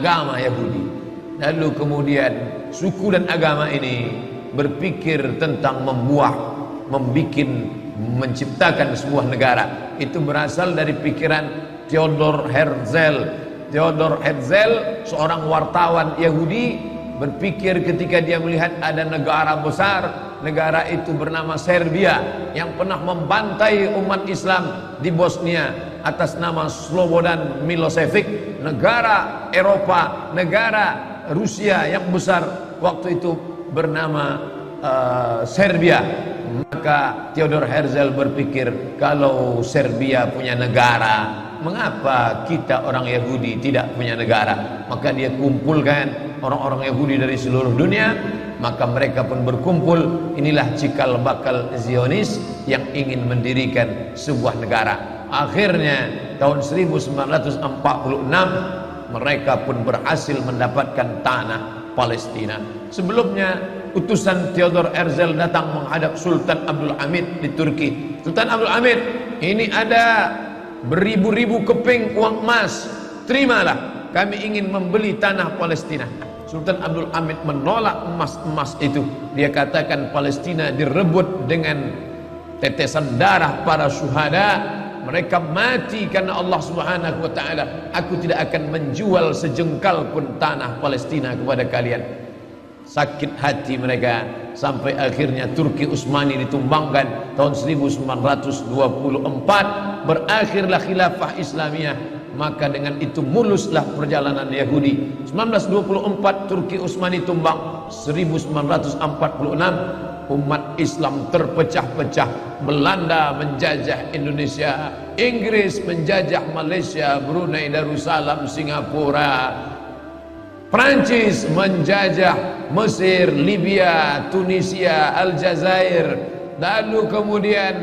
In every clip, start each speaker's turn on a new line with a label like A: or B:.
A: agama Yahudi. Lalu kemudian suku dan agama ini berpikir tentang menciptakan sebuah negara. Itu berasal dari pikiran Theodor Herzl. Theodor Herzl, seorang wartawan Yahudi, berpikir ketika dia melihat ada negara besar, negara itu bernama Serbia, yang pernah membantai umat Islam di Bosnia atas nama Slobodan Milosevic, negara Eropa, negara Rusia yang besar waktu itu bernama Serbia. Maka Theodor Herzl berpikir, kalau Serbia punya negara, mengapa kita orang Yahudi tidak punya negara? Maka dia kumpulkan orang-orang Yahudi dari seluruh dunia. Maka mereka pun berkumpul. Inilah cikal bakal Zionis yang ingin mendirikan sebuah negara. Akhirnya tahun 1946 mereka pun berhasil mendapatkan tanah Palestina. Sebelumnya utusan Theodor Herzl datang menghadap Sultan Abdul Hamid di Turki. Sultan Abdul Hamid, ini ada beribu-ribu keping uang emas, terimalah, kami ingin membeli tanah Palestina. Sultan Abdul Hamid menolak emas-emas itu. Dia katakan Palestina direbut dengan tetesan darah para syuhada. Mereka mati karena Allah Subhanahu wa taala. Aku tidak akan menjual sejengkal pun tanah Palestina kepada kalian. Sakit hati mereka sampai akhirnya Turki Utsmani ditumbangkan tahun 1924. Berakhirlah khilafah Islamiyah. Maka dengan itu muluslah perjalanan Yahudi. 1924 Turki Utsmani tumbang. 1946 umat Islam terpecah-pecah. Belanda menjajah Indonesia, Inggris menjajah Malaysia, Brunei Darussalam, Singapura, Prancis menjajah Mesir, Libya, Tunisia, Aljazair, lalu kemudian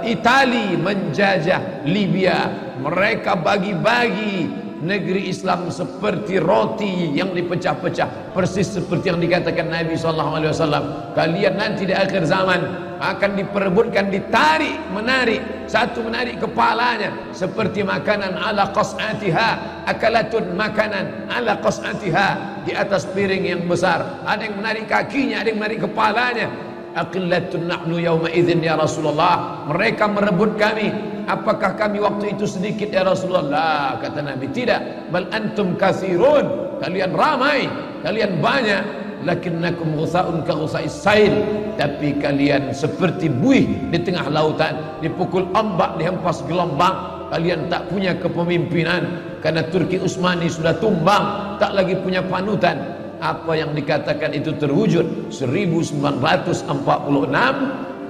A: Itali menjajah Libya. Mereka bagi-bagi negeri Islam seperti roti yang dipecah-pecah, persis seperti yang dikatakan Nabi SAW. Kalian nanti di akhir zaman akan diperebutkan, ditarik, menarik, satu menarik kepalanya seperti makanan ala qas'atiha, akalatun makanan ala qas'atiha, di atas piring yang besar. Ada yang menarik kakinya, ada yang menarik kepalanya. Aqillatun nahnu yawma idzin ya Rasulullah. Mereka merebut kami. Apakah kami waktu itu sedikit ya Rasulullah? Kata Nabi, tidak. Bal antum katsirun. Kalian ramai, kalian banyak. Lakinnakum ghusaun ka ghusais sail. Tapi kalian seperti buih di tengah lautan, dipukul ombak, dihempas gelombang. Kalian tak punya kepemimpinan karena Turki Utsmani sudah tumbang, tak lagi punya panutan. Apa yang dikatakan itu terwujud 1946.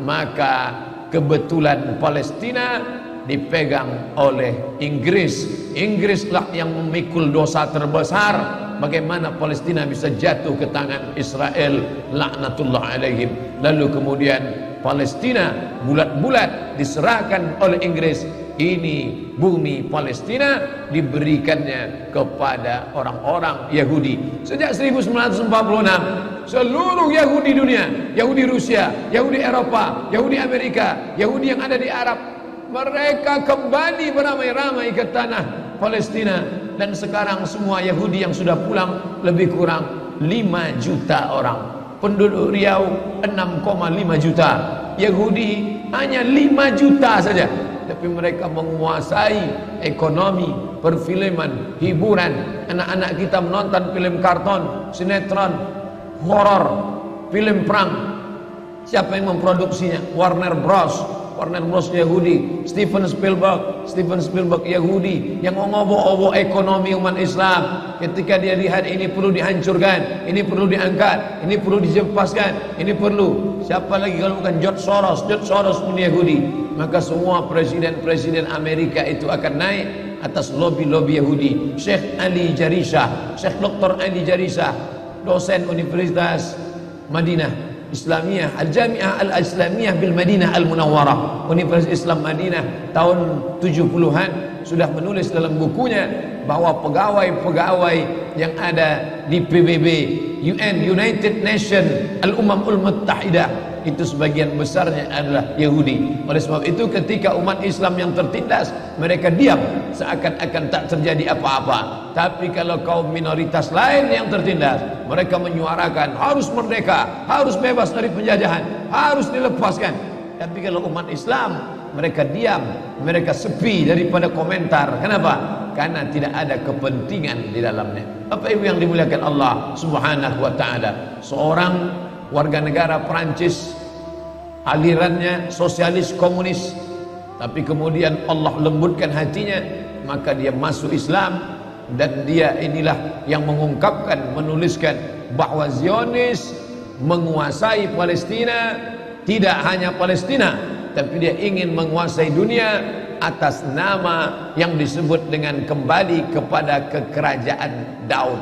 A: Maka kebetulan Palestina dipegang oleh Inggris. Inggrislah yang memikul dosa terbesar. Bagaimana Palestina bisa jatuh ke tangan Israel, laknatullah alaihim. Lalu kemudian Palestina bulat-bulat diserahkan oleh Inggris. Ini bumi Palestina diberikannya kepada orang-orang Yahudi. Sejak 1946 seluruh Yahudi dunia, Yahudi Rusia, Yahudi Eropa, Yahudi Amerika, Yahudi yang ada di Arab, mereka kembali beramai-ramai ke tanah Palestina. Dan sekarang semua Yahudi yang sudah pulang lebih kurang 5 juta orang. Penduduk Riau 6,5 juta. Yahudi hanya 5 juta saja. Tapi mereka menguasai ekonomi, perfilman, hiburan. Anak-anak kita menonton film karton, sinetron, horor, film perang. Siapa yang memproduksinya? Warner Bros. Warner Bros Yahudi. Steven Spielberg Yahudi yang mengobo-obo ekonomi umat Islam. Ketika dia lihat ini perlu dihancurkan, ini perlu diangkat, ini perlu dijempaskan, ini perlu. Siapa lagi kalau bukan George Soros? George Soros pun Yahudi. Maka semua presiden-presiden Amerika itu akan naik atas lobby-lobby Yahudi. Syekh Ali Jarisah, Syekh Dr. Ali Jarisah, dosen Universitas Madinah Islamiyah, Al-Jami'ah Al-Islamiyah bil Madinah Al-Munawwarah, Universitas Islam Madinah, tahun 70-an sudah menulis dalam bukunya bahwa pegawai-pegawai yang ada di PBB, UN, United Nation, Al-Ummamul Muttahidah, itu sebagian besarnya adalah Yahudi. Oleh sebab itu ketika umat Islam yang tertindas, mereka diam seakan-akan tak terjadi apa-apa. Tapi kalau kaum minoritas lain yang tertindas, mereka menyuarakan harus merdeka, harus bebas dari penjajahan, harus dilepaskan. Tapi kalau umat Islam, mereka diam, mereka sepi daripada komentar. Kenapa? Karena tidak ada kepentingan di dalamnya. Apa ibu yang dimuliakan Allah Subhanahu wa taala? Seorang warga negara Perancis, alirannya sosialis komunis, tapi kemudian Allah lembutkan hatinya, maka dia masuk Islam, dan dia inilah yang mengungkapkan, menuliskan bahwa Zionis menguasai Palestina. Tidak hanya Palestina, tapi dia ingin menguasai dunia atas nama yang disebut dengan kembali kepada kekerajaan Daud.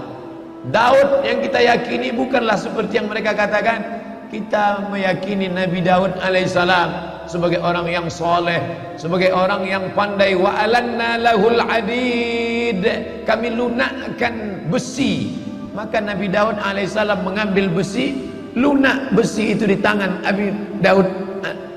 A: Daud yang kita yakini bukanlah seperti yang mereka katakan. Kita meyakini Nabi Daud alaihissalam sebagai orang yang soleh, sebagai orang yang pandai. Wa alanna lahul hadid, kami lunakkan besi. Maka Nabi Daud alaihissalam mengambil besi, lunak besi itu di tangan Nabi Daud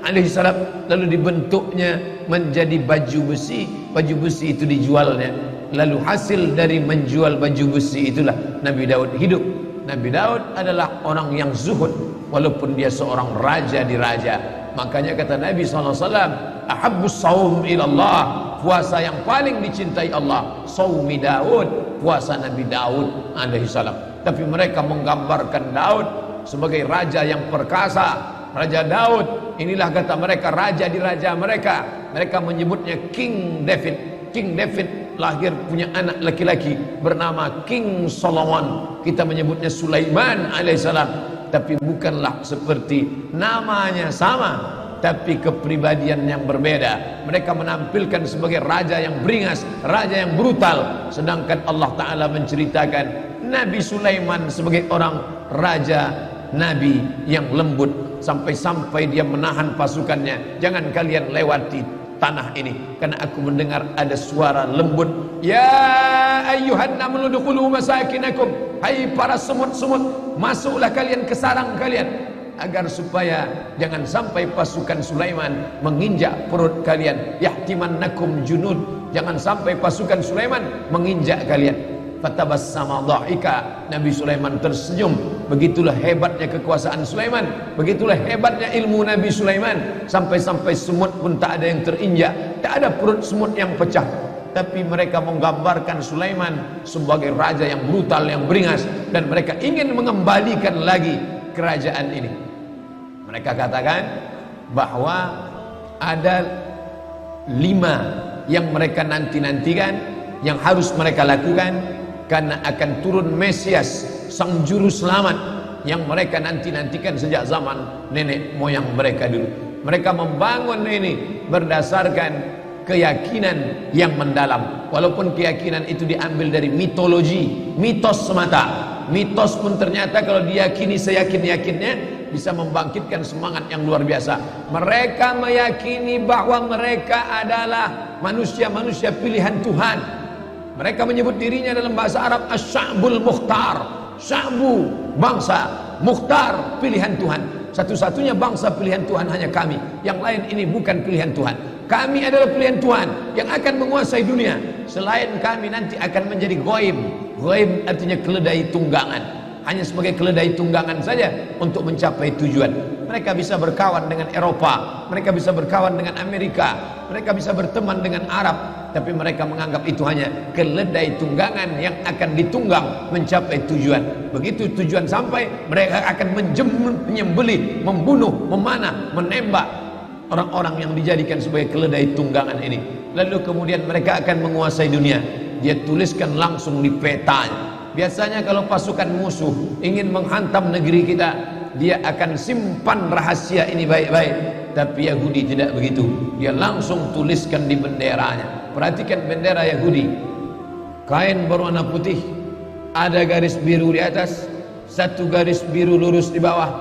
A: alaihissalam, lalu dibentuknya menjadi baju besi. Baju besi itu dijualnya, lalu hasil dari menjual baju besi itulah Nabi Daud hidup. Nabi Daud adalah orang yang zuhud, walaupun dia seorang raja di raja. Makanya kata Nabi SAW, ahabbus saum ilallah, puasa yang paling dicintai Allah saumi Daud, puasa Nabi Daud alaihissalam. Tapi mereka menggambarkan Daud sebagai raja yang perkasa. Raja Daud, inilah kata mereka raja di raja mereka. Mereka menyebutnya King David. King David lahir punya anak laki-laki bernama King Solomon. Kita menyebutnya Sulaiman alaihissalam. Tapi bukanlah seperti namanya sama, tapi kepribadian yang berbeda. Mereka menampilkan sebagai raja yang beringas, raja yang brutal. Sedangkan Allah Ta'ala menceritakan Nabi Sulaiman sebagai orang raja, Nabi yang lembut, sampai-sampai dia menahan pasukannya. Jangan kalian lewati tanah ini, karena aku mendengar ada suara lembut. Ya ayyuhan namlu dukhulu masakinakum, hai para semut-semut, masuklah kalian ke sarang kalian, agar supaya jangan sampai pasukan Sulaiman menginjak perut kalian. Yahtimannakum junud, jangan sampai pasukan Sulaiman menginjak kalian. Fatabassama dhahika, Nabi Sulaiman tersenyum. Begitulah hebatnya kekuasaan Sulaiman, begitulah hebatnya ilmu Nabi Sulaiman. Sampai-sampai semut pun tak ada yang terinjak, tak ada perut semut yang pecah. Tapi mereka menggambarkan Sulaiman sebagai raja yang brutal, yang beringas, dan mereka ingin mengembalikan lagi kerajaan ini. Mereka katakan bahwa ada 5 yang mereka nanti-nantikan, yang harus mereka lakukan, karena akan turun Mesias, sang juru selamat, yang mereka nanti-nantikan sejak zaman nenek moyang mereka dulu. Mereka membangun ini berdasarkan keyakinan yang mendalam, walaupun keyakinan itu diambil dari mitologi, mitos semata. Mitos pun ternyata kalau diyakini seyakin-yakinnya bisa membangkitkan semangat yang luar biasa. Mereka meyakini bahwa mereka adalah manusia-manusia pilihan Tuhan. Mereka menyebut dirinya dalam bahasa Arab Asy-Sya'bul Mukhtar. Sya'bu, bangsa, Mukhtar, pilihan Tuhan. Satu-satunya bangsa pilihan Tuhan hanya kami. Yang lain ini bukan pilihan Tuhan. Kami adalah pilihan Tuhan yang akan menguasai dunia. Selain kami nanti akan menjadi ghaib. Ghaib artinya keledai tunggangan. Hanya sebagai keledai tunggangan saja untuk mencapai tujuan. Mereka bisa berkawan dengan Eropa, mereka bisa berkawan dengan Amerika, mereka bisa berteman dengan Arab, tapi mereka menganggap itu hanya keledai tunggangan yang akan ditunggang mencapai tujuan. Begitu tujuan sampai, mereka akan menyembelih, membunuh, memanah, menembak orang-orang yang dijadikan sebagai keledai tunggangan ini. Lalu kemudian mereka akan menguasai dunia. Dia tuliskan langsung di petanya. Biasanya kalau pasukan musuh ingin menghantam negeri kita, dia akan simpan rahasia ini baik-baik. Tapi Yahudi tidak begitu. Dia langsung tuliskan di benderanya. Perhatikan bendera Yahudi. Kain berwarna putih, ada garis biru di atas, satu garis biru lurus di bawah,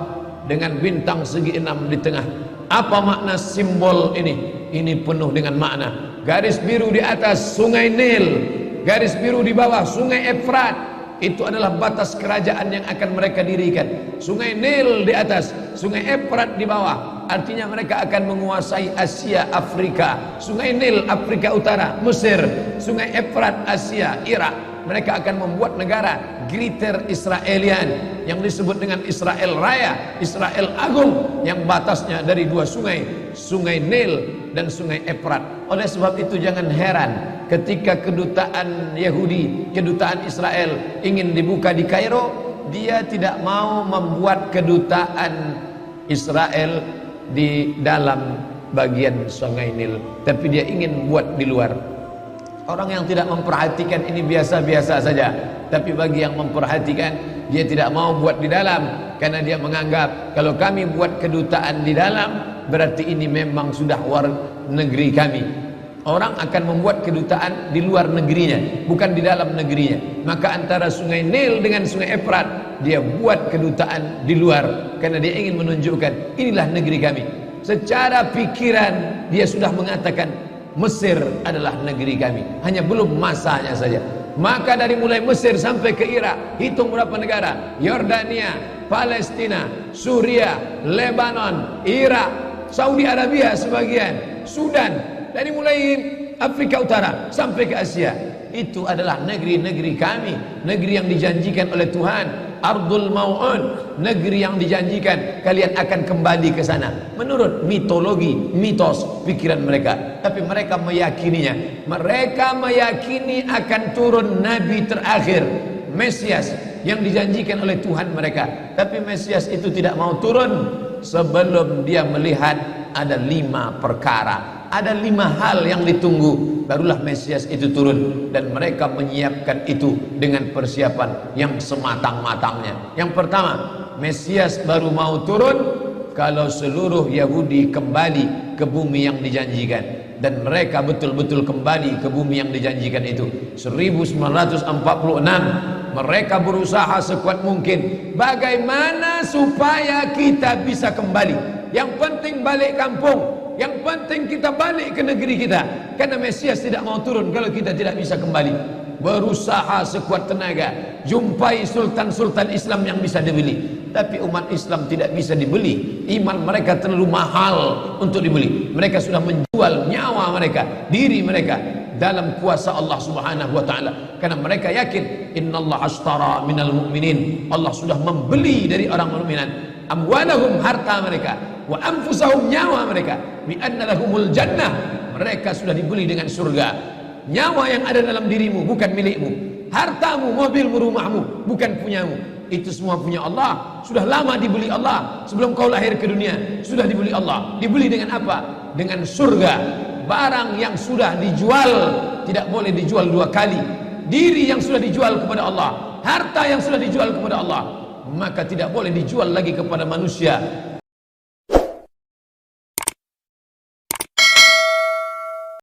A: dengan bintang segi 6 di tengah. Apa makna simbol ini? Ini penuh dengan makna. Garis biru di atas sungai Nil, garis biru di bawah sungai Efrat. Itu adalah batas kerajaan yang akan mereka dirikan. Sungai Nil di atas, Sungai Efrat di bawah. Artinya mereka akan menguasai Asia, Afrika. Sungai Nil, Afrika Utara, Mesir. Sungai Efrat, Asia, Irak. Mereka akan membuat negara Greater Israelian yang disebut dengan Israel Raya, Israel Agung, yang batasnya dari dua sungai, Sungai Nil dan Sungai Efrat. Oleh sebab itu jangan heran ketika kedutaan Yahudi, kedutaan Israel ingin dibuka di Kairo, dia tidak mau membuat kedutaan Israel di dalam bagian Sungai Nil, tapi dia ingin buat di luar. Orang yang tidak memperhatikan ini biasa-biasa saja, tapi bagi yang memperhatikan, dia tidak mau buat di dalam, karena dia menganggap kalau kami buat kedutaan di dalam, berarti ini memang sudah luar negeri kami. Orang akan membuat kedutaan di luar negerinya, bukan di dalam negerinya. Maka antara Sungai Nil dengan Sungai Efrat, dia buat kedutaan di luar, karena dia ingin menunjukkan inilah negeri kami. Secara pikiran dia sudah mengatakan Mesir adalah negeri kami, hanya belum masanya saja. Maka dari mulai Mesir sampai ke Irak, hitung berapa negara: Yordania, Palestina, Suria, Lebanon, Irak, Saudi Arabia sebagian, Sudan, dari mulai Afrika Utara sampai ke Asia. Itu adalah negeri-negeri kami, negeri yang dijanjikan oleh Tuhan, Ardul Mau'un, negeri yang dijanjikan kalian akan kembali ke sana. Menurut mitologi, mitos, pikiran mereka. Tapi mereka meyakininya. Mereka meyakini akan turun Nabi terakhir, Mesias, yang dijanjikan oleh Tuhan mereka. Tapi Mesias itu tidak mau turun sebelum dia melihat ada 5 perkara. Ada 5 hal yang ditunggu, barulah Mesias itu turun. Dan mereka menyiapkan itu dengan persiapan yang sematang-matangnya. Yang pertama, Mesias baru mau turun kalau seluruh Yahudi kembali ke bumi yang dijanjikan. Dan mereka betul-betul kembali ke bumi yang dijanjikan itu. 1946 mereka berusaha sekuat mungkin, bagaimana supaya kita bisa kembali. Yang penting balik kampung, yang penting kita balik ke negeri kita, karena Mesias tidak mau turun kalau kita tidak bisa kembali. Berusaha sekuat tenaga, jumpai sultan-sultan Islam yang bisa dibeli. Tapi umat Islam tidak bisa dibeli. Iman mereka terlalu mahal untuk dibeli. Mereka sudah menjual nyawa mereka, diri mereka dalam kuasa Allah Subhanahu wa taala. Karena mereka yakin innallaha ashtara minal mu'minin, Allah sudah membeli dari orang mukminin amwalahum, harta mereka, wa anfusahum, nyawa mereka, bi anna lahumul jannah, mereka sudah dibeli dengan surga. Nyawa yang ada dalam dirimu bukan milikmu, hartamu, mobilmu, rumahmu bukan punyamu. Itu semua punya Allah, sudah lama dibeli Allah. Sebelum kau lahir ke dunia sudah dibeli Allah. Dibeli dengan apa? Dengan surga. Barang yang sudah dijual tidak boleh dijual 2 kali. Diri yang sudah dijual kepada Allah, harta yang sudah dijual kepada Allah, maka tidak boleh dijual lagi kepada manusia.